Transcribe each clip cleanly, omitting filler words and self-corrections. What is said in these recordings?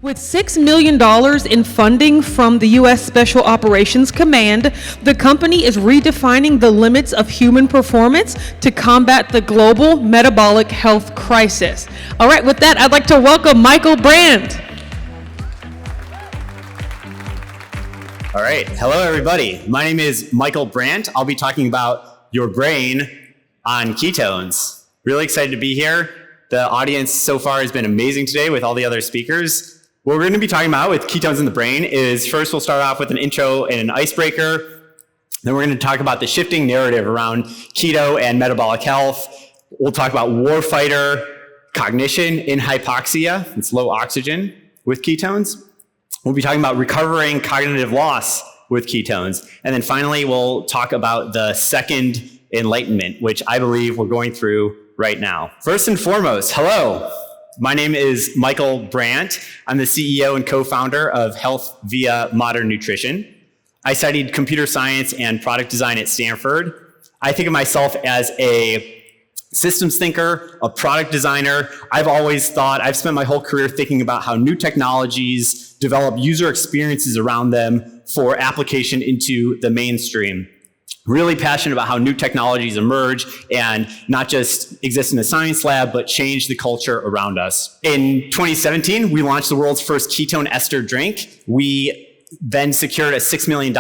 With $6 million in funding from the US Special Operations Command, the company is redefining the limits of human performance to combat the global metabolic health crisis. All right, with that, I'd like to welcome Michael Brandt. All right, hello everybody. My name is Michael Brandt. I'll be talking about your brain on ketones. Really excited to be here. The audience so far has been amazing today with all the other speakers. What we're going to be talking about with ketones in the brain is first we'll start off with an intro and an icebreaker. Then we're going to talk about the shifting narrative around keto and metabolic health. We'll talk about warfighter cognition in hypoxia. It's low oxygen with ketones. We'll be talking about recovering cognitive loss with ketones. And then finally, we'll talk about the second Enlightenment, which I believe we're going through right now. First and foremost, hello. My name is Michael Brandt. I'm the CEO and co-founder of Health via Modern Nutrition. I studied computer science and product design at Stanford. I think of myself as a systems thinker, a product designer. I've spent my whole career thinking about how new technologies develop user experiences around them for application into the mainstream. Really passionate about how new technologies emerge and not just exist in a science lab, but change the culture around us. In 2017, we launched the world's first ketone ester drink. We then secured a $6 million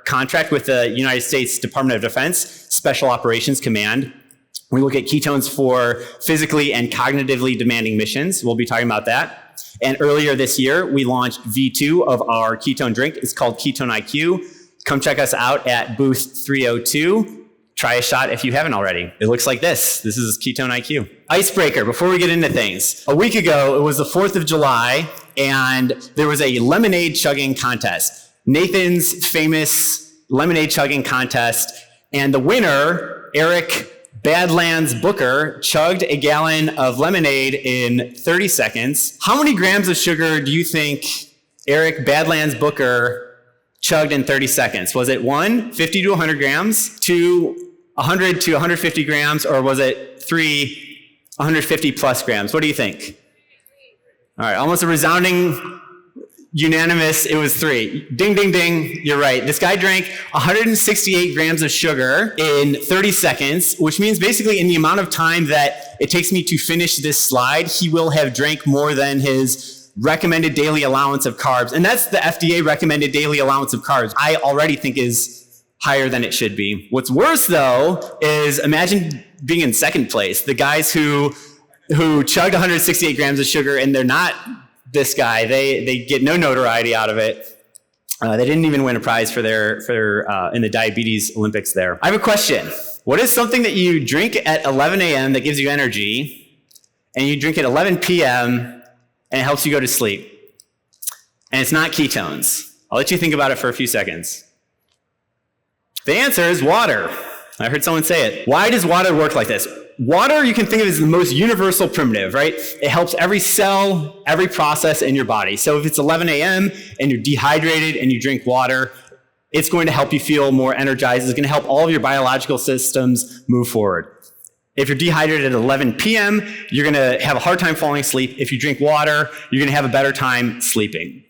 contract with the United States Department of Defense Special Operations Command. We look at ketones for physically and cognitively demanding missions. We'll be talking about that. And earlier this year, we launched V2 of our ketone drink. It's called Ketone Iq. Come check us out at booth 302. Try a shot if you haven't already. It looks like this. This is Ketone Iq. Icebreaker, before we get into things. A week ago, it was the 4th of July, and there was a lemonade chugging contest. Nathan's famous lemonade chugging contest. And the winner, Eric Badlands Booker, chugged a gallon of lemonade in 30 seconds. How many grams of sugar do you think Eric Badlands Booker chugged in 30 seconds? Was it 1, 50 to 100 grams, 2, 100 to 150 grams, or was it 3, 150 plus grams? What do you think? All right, almost a resounding unanimous, it was 3. Ding, ding, ding, you're right. This guy drank 168 grams of sugar in 30 seconds, which means basically in the amount of time that it takes me to finish this slide, he will have drank more than his recommended daily allowance of carbs. And that's the FDA recommended daily allowance of carbs. I already think is higher than it should be. What's worse though, is imagine being in second place. The guys who chugged 168 grams of sugar and they're not this guy, they get no notoriety out of it. They didn't even win a prize for their in the diabetes Olympics there. I have a question. What is something that you drink at 11 a.m. that gives you energy and you drink at 11 p.m. and it helps you go to sleep? And it's not ketones. I'll let you think about it for a few seconds. The answer is water. I heard someone say it. Why does water work like this? Water, you can think of as the most universal primitive, right? It helps every cell, every process in your body. So if it's 11 a.m. and you're dehydrated and you drink water, it's going to help you feel more energized. It's going to help all of your biological systems move forward. If you're dehydrated at 11 p.m., you're going to have a hard time falling asleep. If you drink water, you're going to have a better time sleeping.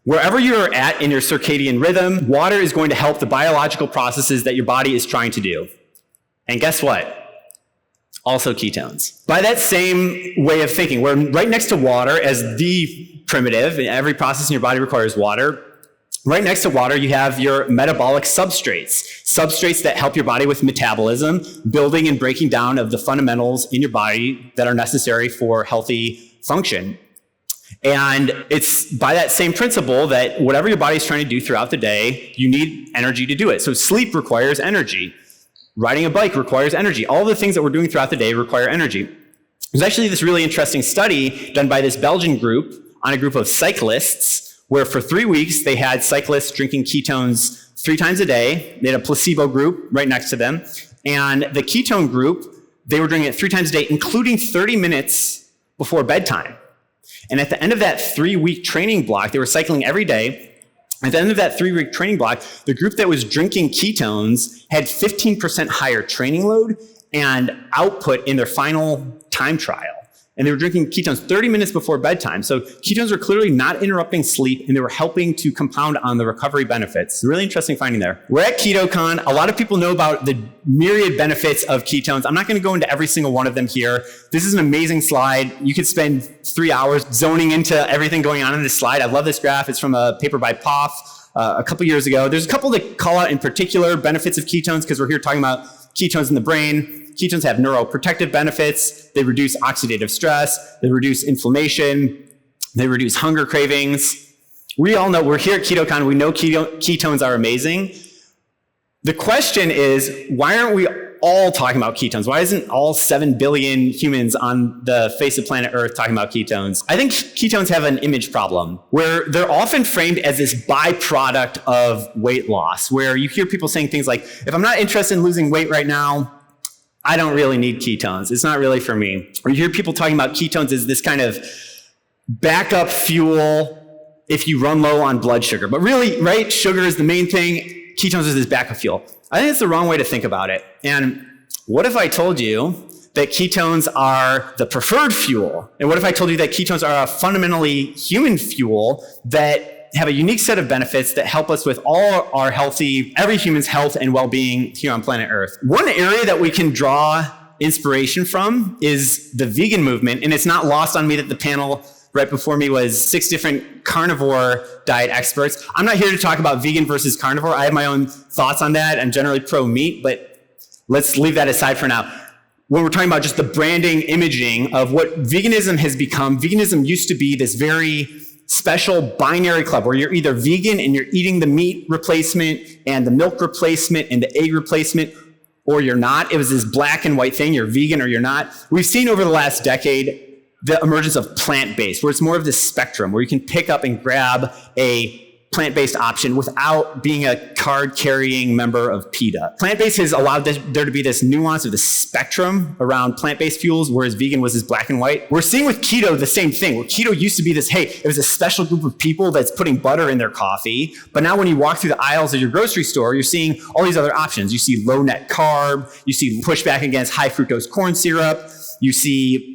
Wherever you're at in your circadian rhythm, water is going to help the biological processes that your body is trying to do. And guess what? Also ketones. By that same way of thinking, we're right next to water as the primitive. Every process in your body requires water. Right next to water, you have your metabolic substrates that help your body with metabolism, building and breaking down of the fundamentals in your body that are necessary for healthy function. And it's by that same principle that whatever your body's trying to do throughout the day, you need energy to do it. So sleep requires energy. Riding a bike requires energy. All the things that we're doing throughout the day require energy. There's actually this really interesting study done by this Belgian group on a group of cyclists, where for 3 weeks they had cyclists drinking ketones 3 times a day. They had a placebo group right next to them. And the ketone group, they were drinking it 3 times a day, including 30 minutes before bedtime. And at the end of that 3-week training block, they were cycling every day. At the end of that 3-week training block, the group that was drinking ketones had 15% higher training load and output in their final time trial. And they were drinking ketones 30 minutes before bedtime. So ketones were clearly not interrupting sleep, and they were helping to compound on the recovery benefits. Really interesting finding there. We're at KetoCon. A lot of people know about the myriad benefits of ketones. I'm not going to go into every single one of them here. This is an amazing slide. You could spend 3 hours zoning into everything going on in this slide. I love this graph. It's from a paper by Poff a couple years ago. There's a couple that call out in particular benefits of ketones because we're here talking about ketones in the brain. Ketones have neuroprotective benefits. They reduce oxidative stress. They reduce inflammation. They reduce hunger cravings. We all know, we're here at KetoCon, we know ketones are amazing. The question is, why aren't we all talking about ketones? Why isn't all 7 billion humans on the face of planet Earth talking about ketones? I think ketones have an image problem where they're often framed as this byproduct of weight loss, where you hear people saying things like, if I'm not interested in losing weight right now, I don't really need ketones. It's not really for me. Or you hear people talking about ketones as this kind of backup fuel if you run low on blood sugar. But really, right, sugar is the main thing. Ketones is this backup fuel. I think it's the wrong way to think about it. And what if I told you that ketones are the preferred fuel? And what if I told you that ketones are a fundamentally human fuel that have a unique set of benefits that help us with all our every human's health and well-being here on planet Earth? One area that we can draw inspiration from is the vegan movement, and it's not lost on me that the panel right before me was 6 different carnivore diet experts. I'm not here to talk about vegan versus carnivore. I have my own thoughts on that. I'm generally pro-meat, but let's leave that aside for now. When we're talking about just the branding, imaging of what veganism has become, veganism used to be this very special binary club where you're either vegan and you're eating the meat replacement and the milk replacement and the egg replacement, or you're not. It was this black and white thing, you're vegan or you're not. We've seen over the last decade the emergence of plant-based, where it's more of this spectrum, where you can pick up and grab a plant-based option without being a card-carrying member of PETA. Plant-based has allowed there to be this nuance of the spectrum around plant-based fuels, whereas vegan was this black and white. We're seeing with keto the same thing, where keto used to be this, hey, it was a special group of people that's putting butter in their coffee, but now when you walk through the aisles of your grocery store, you're seeing all these other options. You see low net carb, you see pushback against high fructose corn syrup, you see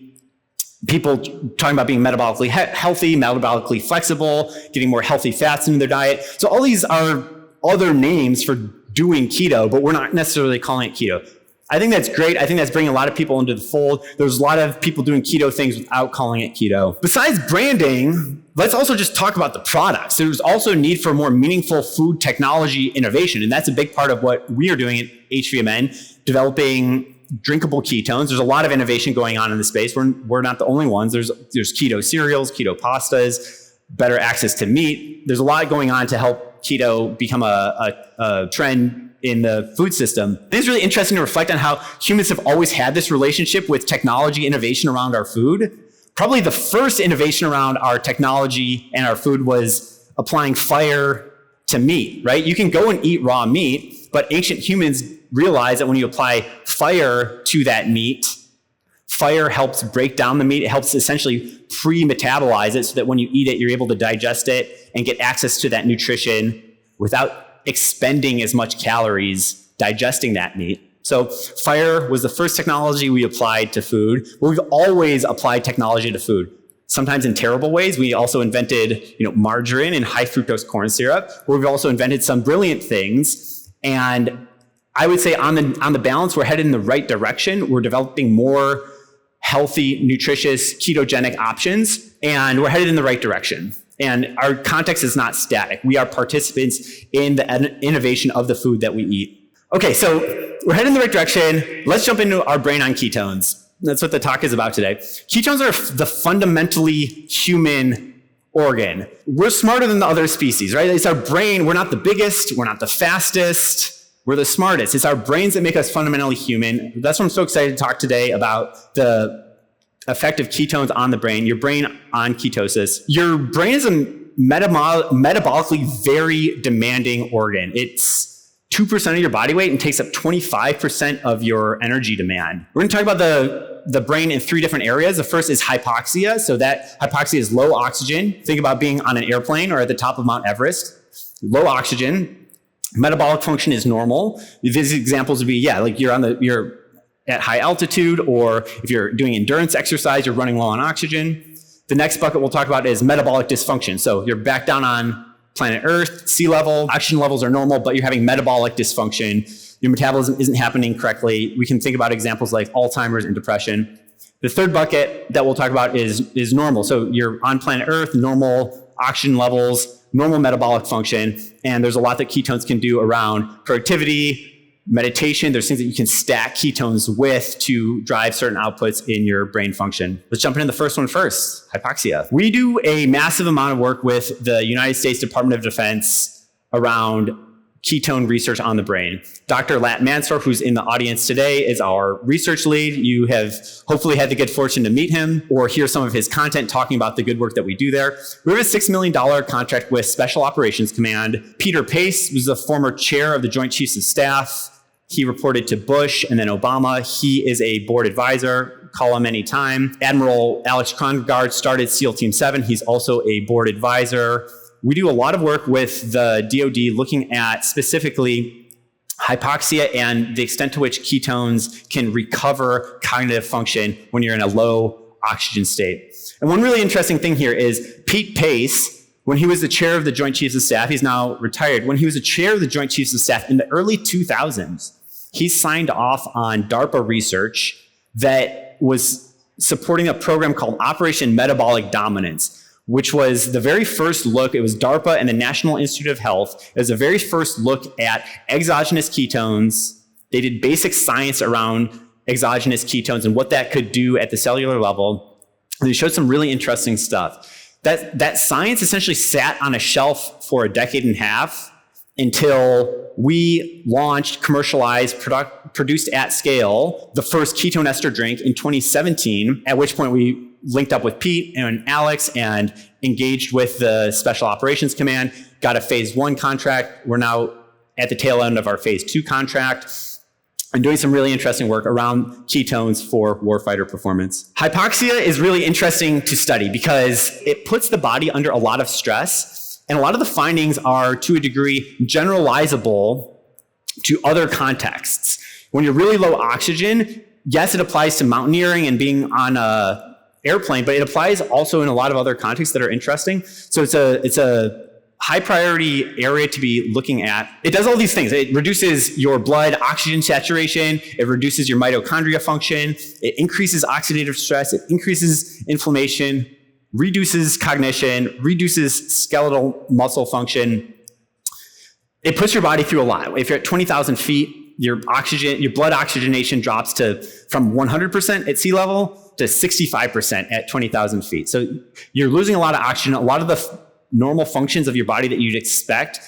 people talking about being metabolically healthy, metabolically flexible, getting more healthy fats into their diet. So all these are other names for doing keto, but we're not necessarily calling it keto. I think that's great. I think that's bringing a lot of people into the fold. There's a lot of people doing keto things without calling it keto. Besides branding, let's also just talk about the products. There's also a need for more meaningful food technology innovation, and that's a big part of what we are doing at H.V.M.N, developing drinkable ketones. There's a lot of innovation going on in the space. We're not the only ones. There's keto cereals, keto pastas, better access to meat. There's a lot going on to help keto become a trend in the food system. I think it's really interesting to reflect on how humans have always had this relationship with technology innovation around our food. Probably the first innovation around our technology and our food was applying fire to meat, right? You can go and eat raw meat, but ancient humans realize that when you apply fire to that meat, fire helps break down the meat. It helps essentially pre-metabolize it so that when you eat it, you're able to digest it and get access to that nutrition without expending as much calories digesting that meat. So fire was the first technology we applied to food, but we've always applied technology to food. Sometimes in terrible ways. We also invented, margarine and high fructose corn syrup, but we've also invented some brilliant things. And I would say on the balance, we're headed in the right direction. We're developing more healthy, nutritious, ketogenic options, and we're headed in the right direction. And our context is not static. We are participants in the innovation of the food that we eat. Okay, so we're headed in the right direction. Let's jump into our brain on ketones. That's what the talk is about today. Ketones are the fundamentally human organ. We're smarter than the other species, right? It's our brain. We're not the biggest. We're not the fastest. We're the smartest. It's our brains that make us fundamentally human. That's why I'm so excited to talk today about the effect of ketones on the brain, your brain on ketosis. Your brain is a metabolically very demanding organ. It's 2% of your body weight and takes up 25% of your energy demand. We're going to talk about the brain in 3 different areas. The first is hypoxia. So that hypoxia is low oxygen. Think about being on an airplane or at the top of Mount Everest. Low oxygen. Metabolic function is normal. These examples would be, like you're at high altitude, or if you're doing endurance exercise, you're running low on oxygen. The next bucket we'll talk about is metabolic dysfunction. So you're back down on planet Earth, sea level, oxygen levels are normal, but you're having metabolic dysfunction. Your metabolism isn't happening correctly. We can think about examples like Alzheimer's and depression. The third bucket that we'll talk about is normal. So you're on planet Earth, normal oxygen levels, normal metabolic function, and there's a lot that ketones can do around productivity, meditation. There's things that you can stack ketones with to drive certain outputs in your brain function. Let's jump into the first one first, hypoxia. We do a massive amount of work with the United States Department of Defense around ketone research on the brain. Dr. Lat Mansor, who's in the audience today, is our research lead. You have hopefully had the good fortune to meet him or hear some of his content talking about the good work that we do there. We have a $6 million contract with Special Operations Command. Peter Pace was the former chair of the Joint Chiefs of Staff. He reported to Bush and then Obama. He is a board advisor. Call him anytime. Admiral Alex Krongard started SEAL Team 7. He's also a board advisor. We do a lot of work with the DoD looking at specifically hypoxia and the extent to which ketones can recover cognitive function when you're in a low oxygen state. And one really interesting thing here is Pete Pace, when he was the chair of the Joint Chiefs of Staff, he's now retired. When he was the chair of the Joint Chiefs of Staff in the early 2000s, he signed off on DARPA research that was supporting a program called Operation Metabolic Dominance, which was the very first look. It was DARPA and the National Institute of Health. It was the very first look at exogenous ketones. They did basic science around exogenous ketones and what that could do at the cellular level. And they showed some really interesting stuff. That science essentially sat on a shelf for a decade and a half until we launched, commercialized, produced at scale the first ketone ester drink in 2017, at which point we linked up with Pete and Alex and engaged with the Special Operations Command, got a phase 1 contract. We're now at the tail end of our phase 2 contract and doing some really interesting work around ketones for warfighter performance. Hypoxia is really interesting to study because it puts the body under a lot of stress. And a lot of the findings are, to a degree, generalizable to other contexts. When you're really low oxygen, yes, it applies to mountaineering and being on an airplane, but it applies also in a lot of other contexts that are interesting. So it's a high priority area to be looking at. It does all these things. It reduces your blood oxygen saturation. It reduces your mitochondria function. It increases oxidative stress. It increases inflammation, reduces cognition, reduces skeletal muscle function. It puts your body through a lot. If you're at 20,000 feet, your blood oxygenation drops from 100% at sea level to 65% at 20,000 feet. So you're losing a lot of oxygen. A lot of the normal functions of your body that you'd expect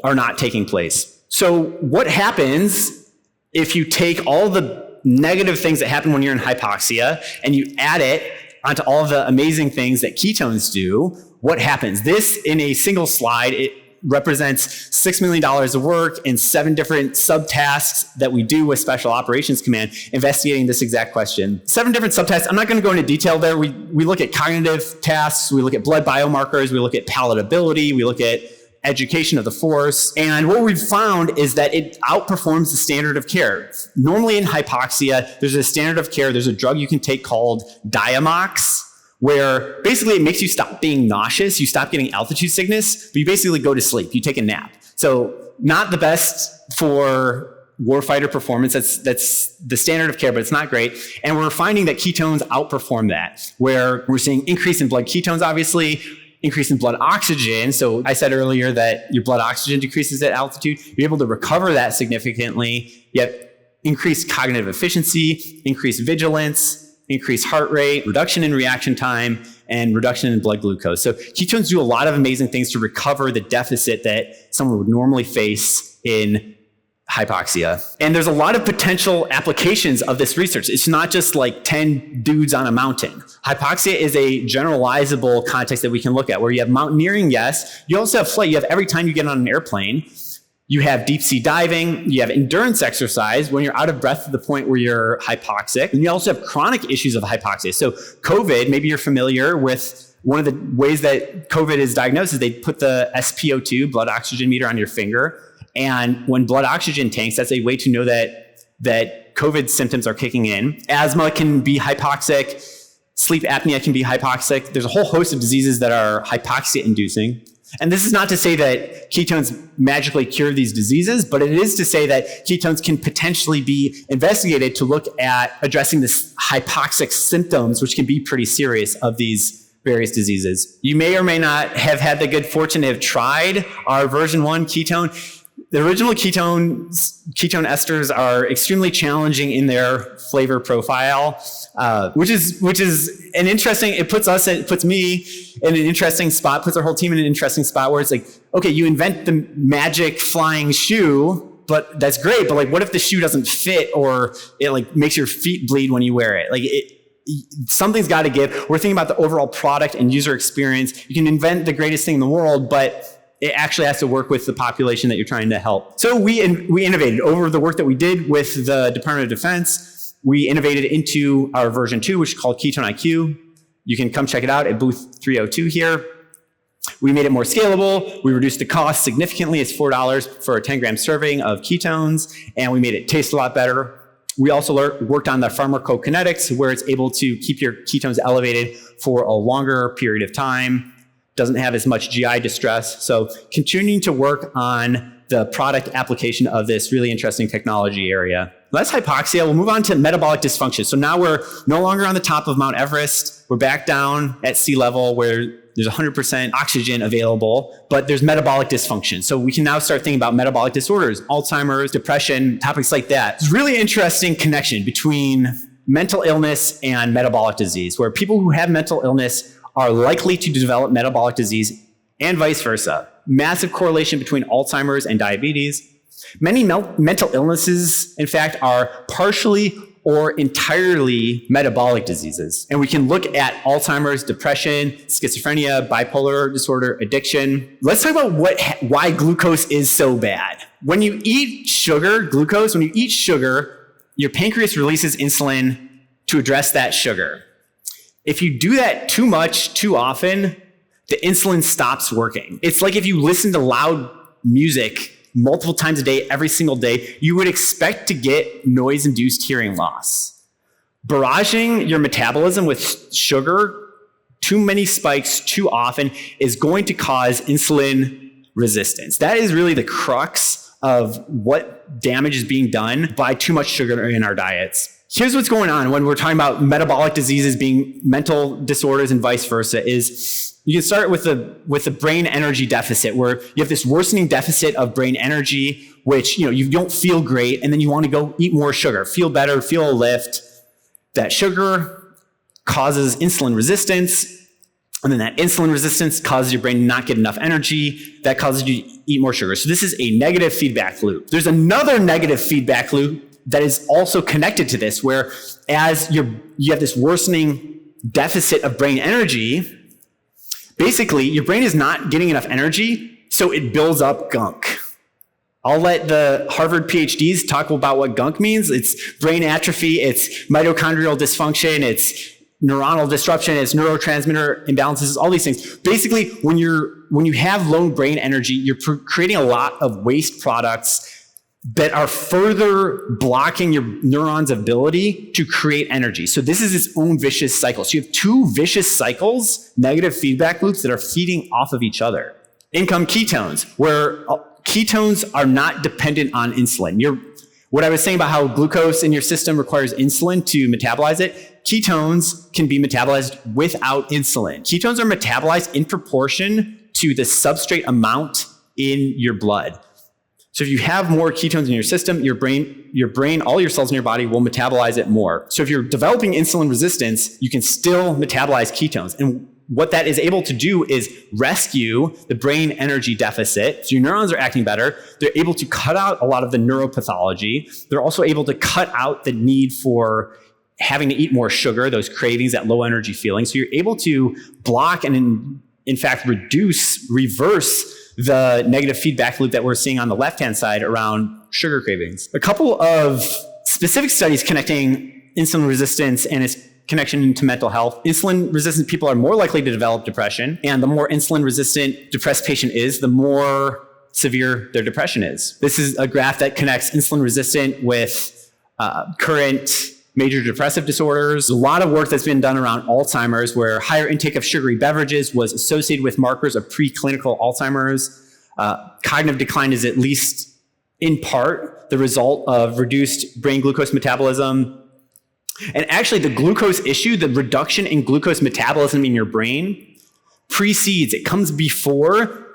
are not taking place. So what happens if you take all the negative things that happen when you're in hypoxia and you add it onto all of the amazing things that ketones do? What happens? This, in a single slide, it represents $6 million of work and 7 different subtasks that we do with Special Operations Command investigating this exact question. 7 different subtasks. I'm not going to go into detail there. We look at cognitive tasks. We look at blood biomarkers. We look at palatability. We look at education of the force. And what we've found is that it outperforms the standard of care. Normally in hypoxia, there's a standard of care. There's a drug you can take called Diamox, where basically it makes you stop being nauseous. You stop getting altitude sickness, but you basically go to sleep. You take a nap. So not the best for warfighter performance. That's the standard of care, but it's not great. And we're finding that ketones outperform that, where we're seeing increase in blood ketones, obviously, increase in blood oxygen. So I said earlier that your blood oxygen decreases at altitude. You're able to recover that significantly, yet increased cognitive efficiency, increased vigilance, increased heart rate, reduction in reaction time, and reduction in blood glucose. So ketones do a lot of amazing things to recover the deficit that someone would normally face in hypoxia. And there's a lot of potential applications of this research. It's not just like 10 dudes on a mountain. Hypoxia is a generalizable context that we can look at, where you have mountaineering, yes. You also have flight. You have every time you get on an airplane. You have deep sea diving. You have endurance exercise when you're out of breath to the point where you're hypoxic. And you also have chronic issues of hypoxia. So COVID, maybe you're familiar with one of the ways that COVID is diagnosed is they put the SpO2, blood oxygen meter, on your finger. And when blood oxygen tanks, that's a way to know that COVID symptoms are kicking in. Asthma can be hypoxic. Sleep apnea can be hypoxic. There's a whole host of diseases that are hypoxia-inducing. And this is not to say that ketones magically cure these diseases, but it is to say that ketones can potentially be investigated to look at addressing the hypoxic symptoms, which can be pretty serious, of these various diseases. You may or may not have had the good fortune to have tried our version 1 ketone. The original ketone esters are extremely challenging in their flavor profile, which is an interesting. It puts me in an interesting spot. Puts our whole team in an interesting spot where it's like, okay, you invent the magic flying shoe, but that's great. But like, what if the shoe doesn't fit, or it like makes your feet bleed when you wear it? Like something's got to give. We're thinking about the overall product and user experience. You can invent the greatest thing in the world, but it actually has to work with the population that you're trying to help. So we innovated over the work that we did with the Department of Defense. We innovated into our version 2, which is called Ketone Iq. You can come check it out at booth 302 here. We made it more scalable. We reduced the cost significantly. It's $4 for a 10-gram serving of ketones, and we made it taste a lot better. We also worked on the pharmacokinetics, where it's able to keep your ketones elevated for a longer period of time. Doesn't have as much GI distress. So continuing to work on the product application of this really interesting technology area. That's hypoxia. We'll move on to metabolic dysfunction. So now we're no longer on the top of Mount Everest. We're back down at sea level where there's 100% oxygen available, but there's metabolic dysfunction. So we can now start thinking about metabolic disorders, Alzheimer's, depression, topics like that. It's a really interesting connection between mental illness and metabolic disease, where people who have mental illness are likely to develop metabolic disease and vice versa. Massive correlation between Alzheimer's and diabetes. Many mental illnesses, in fact, are partially or entirely metabolic diseases. And we can look at Alzheimer's, depression, schizophrenia, bipolar disorder, addiction. Let's talk about why glucose is so bad. When you eat sugar, your pancreas releases insulin to address that sugar. If you do that too much, too often, the insulin stops working. It's like if you listen to loud music multiple times a day, every single day, you would expect to get noise-induced hearing loss. Barraging your metabolism with sugar, too many spikes too often, is going to cause insulin resistance. That is really the crux of what damage is being done by too much sugar in our diets. Here's what's going on when we're talking about metabolic diseases being mental disorders and vice versa is you can start with the brain energy deficit, where you have this worsening deficit of brain energy, which you don't feel great, and then you want to go eat more sugar, feel better, feel a lift. That sugar causes insulin resistance, and then that insulin resistance causes your brain to not get enough energy. That causes you to eat more sugar. So this is a negative feedback loop. There's another negative feedback loop that is also connected to this, where as you have this worsening deficit of brain energy, basically your brain is not getting enough energy, so it builds up gunk. I'll let the Harvard PhDs talk about what gunk means. It's brain atrophy, it's mitochondrial dysfunction, it's neuronal disruption, it's neurotransmitter imbalances, all these things. Basically, when you have low brain energy, you're creating a lot of waste products that are further blocking your neurons' ability to create energy. So this is its own vicious cycle. So you have two vicious cycles, negative feedback loops, that are feeding off of each other. Income ketones, where ketones are not dependent on insulin. What I was saying about how glucose in your system requires insulin to metabolize it, ketones can be metabolized without insulin. Ketones are metabolized in proportion to the substrate amount in your blood. So if you have more ketones in your system, your brain, all your cells in your body will metabolize it more. So if you're developing insulin resistance, you can still metabolize ketones. And what that is able to do is rescue the brain energy deficit. So your neurons are acting better. They're able to cut out a lot of the neuropathology. They're also able to cut out the need for having to eat more sugar, those cravings, that low energy feeling. So you're able to block and in fact reverse the negative feedback loop that we're seeing on the left-hand side around sugar cravings. A couple of specific studies connecting insulin resistance and its connection to mental health. Insulin-resistant people are more likely to develop depression, and the more insulin-resistant depressed patient is, the more severe their depression is. This is a graph that connects insulin-resistant with current major depressive disorders. A lot of work that's been done around Alzheimer's, where higher intake of sugary beverages was associated with markers of preclinical Alzheimer's. Cognitive decline is at least in part the result of reduced brain glucose metabolism. And actually the glucose issue, the reduction in glucose metabolism in your brain, precedes, it comes before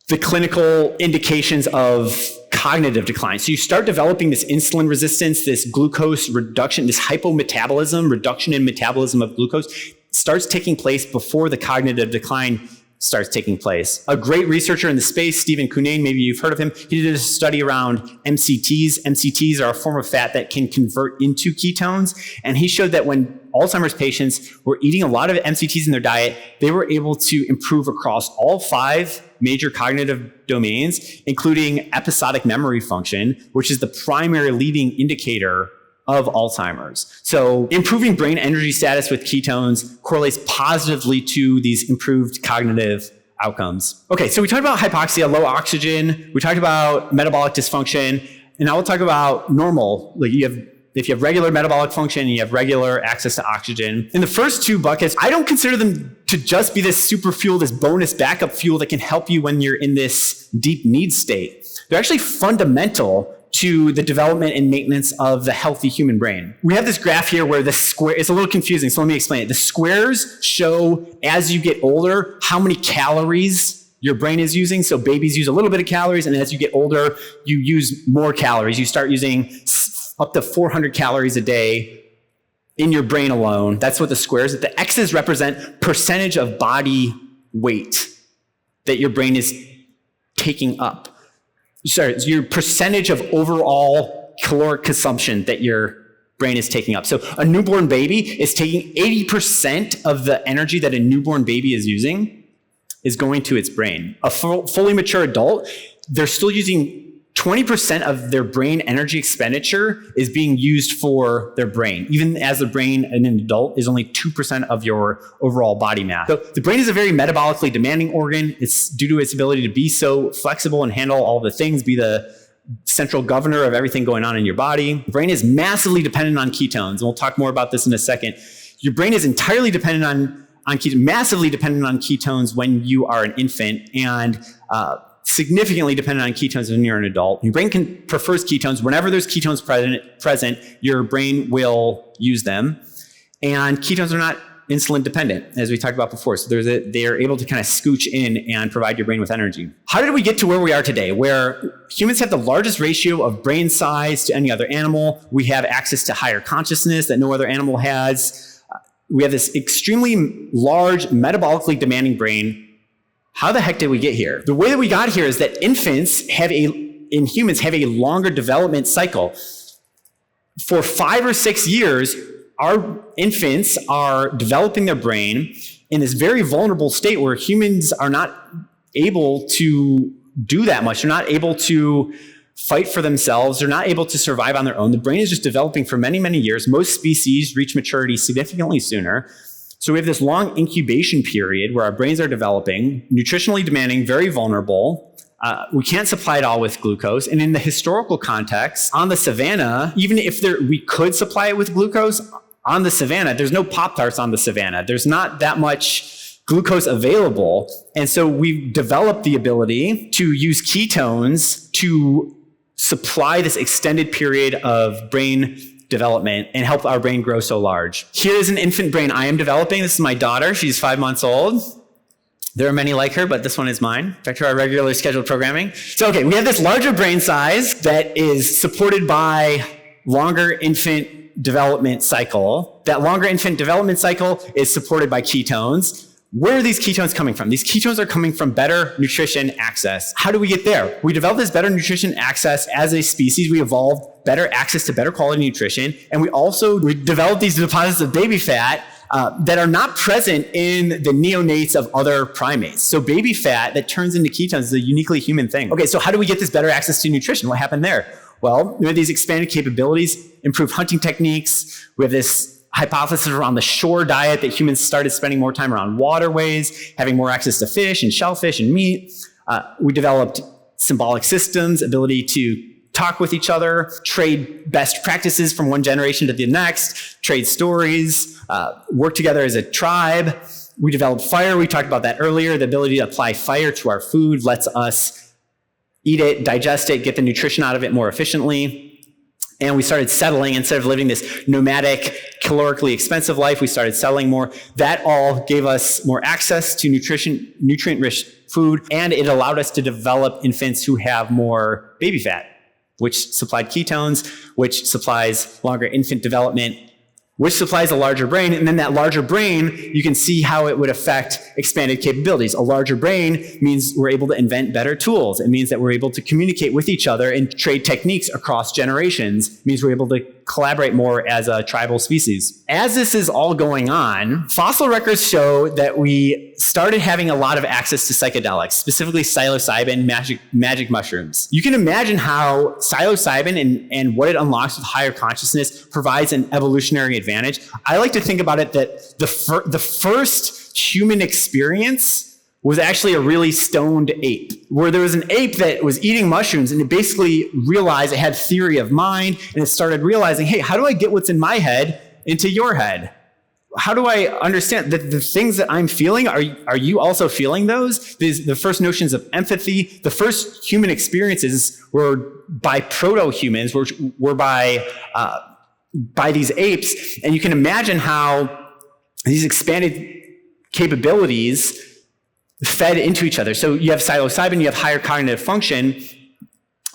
the clinical indications of cognitive decline. So you start developing this insulin resistance, this glucose reduction, this hypometabolism, reduction in metabolism of glucose starts taking place before the cognitive decline starts taking place. A great researcher in the space, Stephen Cunnane, maybe you've heard of him, he did a study around MCTs. MCTs are a form of fat that can convert into ketones. And he showed that when Alzheimer's patients were eating a lot of MCTs in their diet, they were able to improve across all 5 major cognitive domains, including episodic memory function, which is the primary leading indicator of Alzheimer's. So improving brain energy status with ketones correlates positively to these improved cognitive outcomes. Okay, so we talked about hypoxia, low oxygen. We talked about metabolic dysfunction. And now we'll talk about normal. Like if you have regular metabolic function and you have regular access to oxygen. In the first 2 buckets, I don't consider them to just be this super fuel, this bonus backup fuel that can help you when you're in this deep need state. They're actually fundamental to the development and maintenance of the healthy human brain. We have this graph here where the square, it's a little confusing, so let me explain it. The squares show, as you get older, how many calories your brain is using. So babies use a little bit of calories, and as you get older, you use more calories. You start using up to 400 calories a day in your brain alone. That's what the squares, the X's represent percentage of body weight that your brain is taking up. Sorry, it's your percentage of overall caloric consumption that your brain is taking up. So a newborn baby is taking 80% of the energy that a newborn baby is using is going to its brain. A fully mature adult, they're still using 20% of their brain energy expenditure is being used for their brain, even as the brain in an adult is only 2% of your overall body mass. So the brain is a very metabolically demanding organ. It's due to its ability to be so flexible and handle all the things, be the central governor of everything going on in your body. The brain is massively dependent on ketones, and we'll talk more about this in a second. Your brain is entirely dependent on ketones, massively dependent on ketones when you are an infant, and significantly dependent on ketones when you're an adult. Your brain prefers ketones. Whenever there's ketones present, your brain will use them. And ketones are not insulin dependent, as we talked about before. So they're able to kind of scooch in and provide your brain with energy. How did we get to where we are today, where humans have the largest ratio of brain size to any other animal? We have access to higher consciousness that no other animal has. We have this extremely large, metabolically demanding brain. How the heck did we get here? The way that we got here is that in humans have a longer development cycle. For 5 or 6 years, our infants are developing their brain in this very vulnerable state where humans are not able to do that much. They're not able to fight for themselves. They're not able to survive on their own. The brain is just developing for many, many years. Most species reach maturity significantly sooner. So we have this long incubation period where our brains are developing, nutritionally demanding, very vulnerable. We can't supply it all with glucose. And in the historical context, on the savannah, even if we could supply it with glucose, on the savannah, there's no Pop-Tarts on the savannah. There's not that much glucose available. And so we've developed the ability to use ketones to supply this extended period of brain development and help our brain grow so large. Here is an infant brain I am developing. This is my daughter. She's 5 months old. There are many like her, but this one is mine. Back to our regular scheduled programming. So, okay, we have this larger brain size that is supported by longer infant development cycle. That longer infant development cycle is supported by ketones. Where are these ketones coming from? These ketones are coming from better nutrition access. How do we get there? We developed this better nutrition access as a species. We evolved better access to better quality nutrition. And we developed these deposits of baby fat that are not present in the neonates of other primates. So baby fat that turns into ketones is a uniquely human thing. Okay, so how do we get this better access to nutrition? What happened there? Well, we have these expanded capabilities, improved hunting techniques. We have this hypothesis around the shore diet that humans started spending more time around waterways, having more access to fish and shellfish and meat. We developed symbolic systems, ability to talk with each other, trade best practices from one generation to the next, trade stories, work together as a tribe. We developed fire. We talked about that earlier. The ability to apply fire to our food lets us eat it, digest it, get the nutrition out of it more efficiently. And we started settling. Instead of living this nomadic, calorically expensive life, we started settling more. That all gave us more access to nutrient-rich food, and it allowed us to develop infants who have more baby fat, which supplied ketones, which supplies longer infant development, which supplies a larger brain. And then that larger brain, you can see how it would affect expanded capabilities. A larger brain means we're able to invent better tools. It means that we're able to communicate with each other and trade techniques across generations. It means we're able to collaborate more as a tribal species. As this is all going on, fossil records show that we started having a lot of access to psychedelics, specifically psilocybin, magic mushrooms. You can imagine how psilocybin and what it unlocks with higher consciousness provides an evolutionary advantage. I like to think about it that the first human experience was actually a really stoned ape, where there was an ape that was eating mushrooms and it basically realized it had theory of mind, and it started realizing, hey, how do I get what's in my head into your head? How do I understand that the things that I'm feeling, are you also feeling those? The first notions of empathy, the first human experiences were by proto-humans, were by these apes. And you can imagine how these expanded capabilities fed into each other. So you have psilocybin, you have higher cognitive function.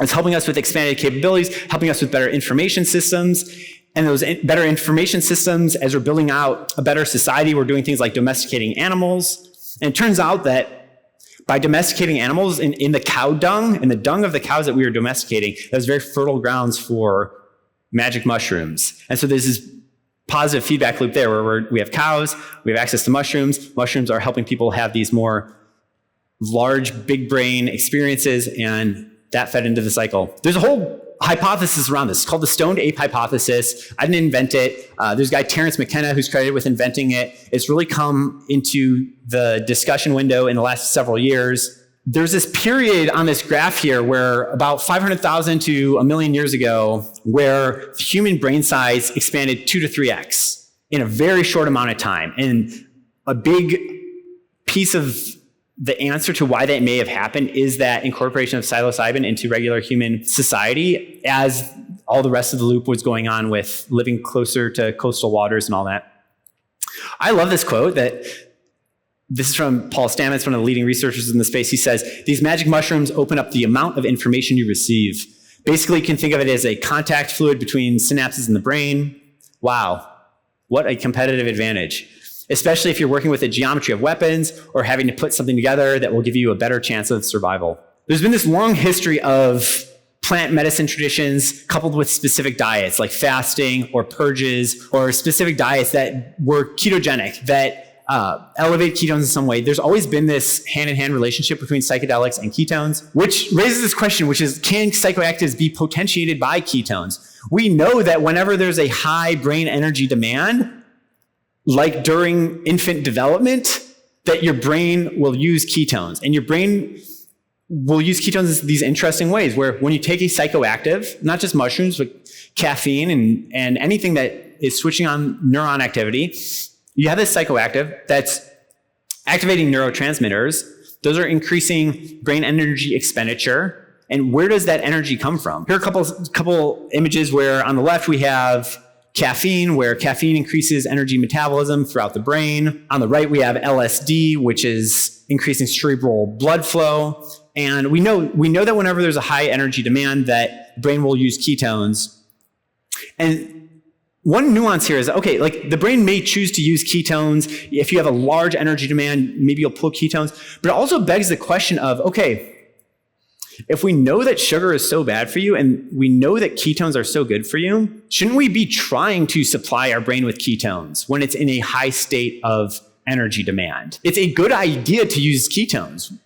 It's helping us with expanded capabilities, helping us with better information systems. And those better information systems, as we're building out a better society, we're doing things like domesticating animals. And it turns out that by domesticating animals in the cow dung, in the dung of the cows that we were domesticating, that was very fertile grounds for magic mushrooms. And so there's this positive feedback loop there where we have cows, we have access to mushrooms. Mushrooms are helping people have these more large, big brain experiences, and that fed into the cycle. There's a whole hypothesis around this. It's called the Stoned Ape Hypothesis. I didn't invent it. There's a guy, Terence McKenna, who's credited with inventing it. It's really come into the discussion window in the last several years. There's this period on this graph here where about 500,000 to a million years ago, where the human brain size expanded 2 to 3x in a very short amount of time. And a big piece of the answer to why that may have happened is that incorporation of psilocybin into regular human society, as all the rest of the loop was going on with living closer to coastal waters and all that. I love this quote that this is from Paul Stamets, one of the leading researchers in the space. He says, "These magic mushrooms open up the amount of information you receive. Basically, you can think of it as a contact fluid between synapses in the brain." Wow, what a competitive advantage. Especially if you're working with a geometry of weapons or having to put something together that will give you a better chance of survival. There's been this long history of plant medicine traditions coupled with specific diets like fasting or purges or specific diets that were ketogenic, that elevate ketones in some way. There's always been this hand-in-hand relationship between psychedelics and ketones, which raises this question, which is, can psychoactives be potentiated by ketones? We know that whenever there's a high brain energy demand, like during infant development, that your brain will use ketones. And your brain will use ketones in these interesting ways, where when you take a psychoactive, not just mushrooms, but caffeine and anything that is switching on neuron activity, you have this psychoactive that's activating neurotransmitters. Those are increasing brain energy expenditure. And where does that energy come from? Here are a couple images where on the left we have caffeine, where caffeine increases energy metabolism throughout the brain. On the right, we have LSD, which is increasing cerebral blood flow. And we know that whenever there's a high energy demand, that the brain will use ketones. And one nuance here is, okay, like the brain may choose to use ketones. If you have a large energy demand, maybe you'll pull ketones. But it also begs the question of, okay, if we know that sugar is so bad for you and we know that ketones are so good for you, shouldn't we be trying to supply our brain with ketones when it's in a high state of energy demand? It's a good idea to use ketones.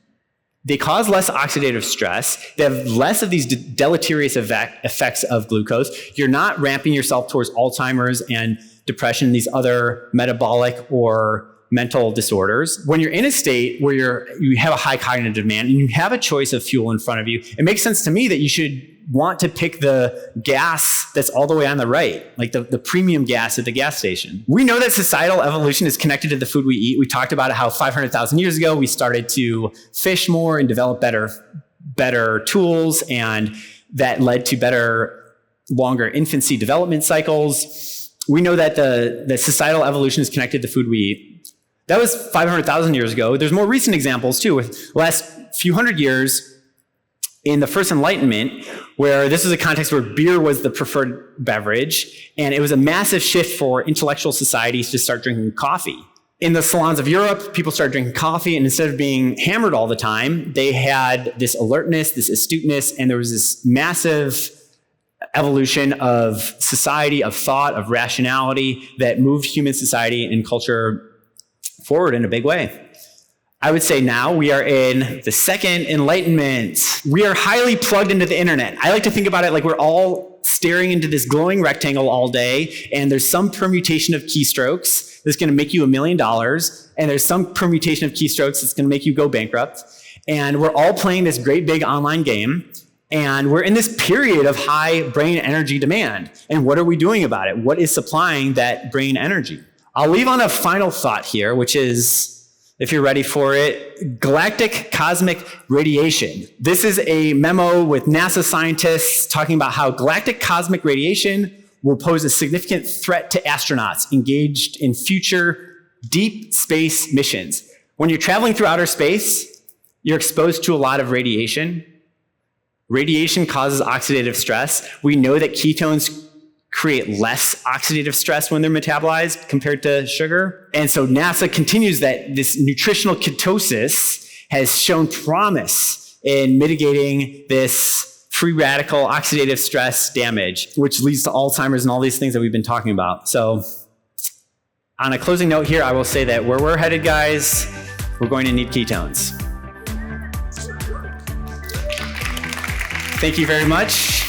They cause less oxidative stress. They have less of these deleterious effects of glucose. You're not ramping yourself towards Alzheimer's and depression, these other metabolic or mental disorders. When you're in a state where you have a high cognitive demand and you have a choice of fuel in front of you, it makes sense to me that you should want to pick the gas that's all the way on the right, like the premium gas at the gas station. We know that societal evolution is connected to the food we eat. We talked about how 500,000 years ago, we started to fish more and develop better tools, and that led to longer infancy development cycles. We know that the societal evolution is connected to food we eat. That was 500,000 years ago. There's more recent examples too, with the last few hundred years in the first Enlightenment, where this was a context where beer was the preferred beverage, and it was a massive shift for intellectual societies to start drinking coffee. In the salons of Europe, people started drinking coffee, and instead of being hammered all the time, they had this alertness, this astuteness, and there was this massive evolution of society, of thought, of rationality that moved human society and culture forward in a big way. I would say now we are in the second Enlightenment. We are highly plugged into the internet. I like to think about it like we're all staring into this glowing rectangle all day, and there's some permutation of keystrokes that's going to make you $1 million, and there's some permutation of keystrokes that's going to make you go bankrupt. And we're all playing this great big online game, and we're in this period of high brain energy demand. And what are we doing about it? What is supplying that brain energy? I'll leave on a final thought here, which is, if you're ready for it, galactic cosmic radiation. This is a memo with NASA scientists talking about how galactic cosmic radiation will pose a significant threat to astronauts engaged in future deep space missions. When you're traveling through outer space, you're exposed to a lot of radiation. Radiation causes oxidative stress. We know that ketones create less oxidative stress when they're metabolized compared to sugar. And so NASA continues that this nutritional ketosis has shown promise in mitigating this free radical oxidative stress damage, which leads to Alzheimer's and all these things that we've been talking about. So on a closing note here, I will say that where we're headed, guys, we're going to need ketones. Thank you very much.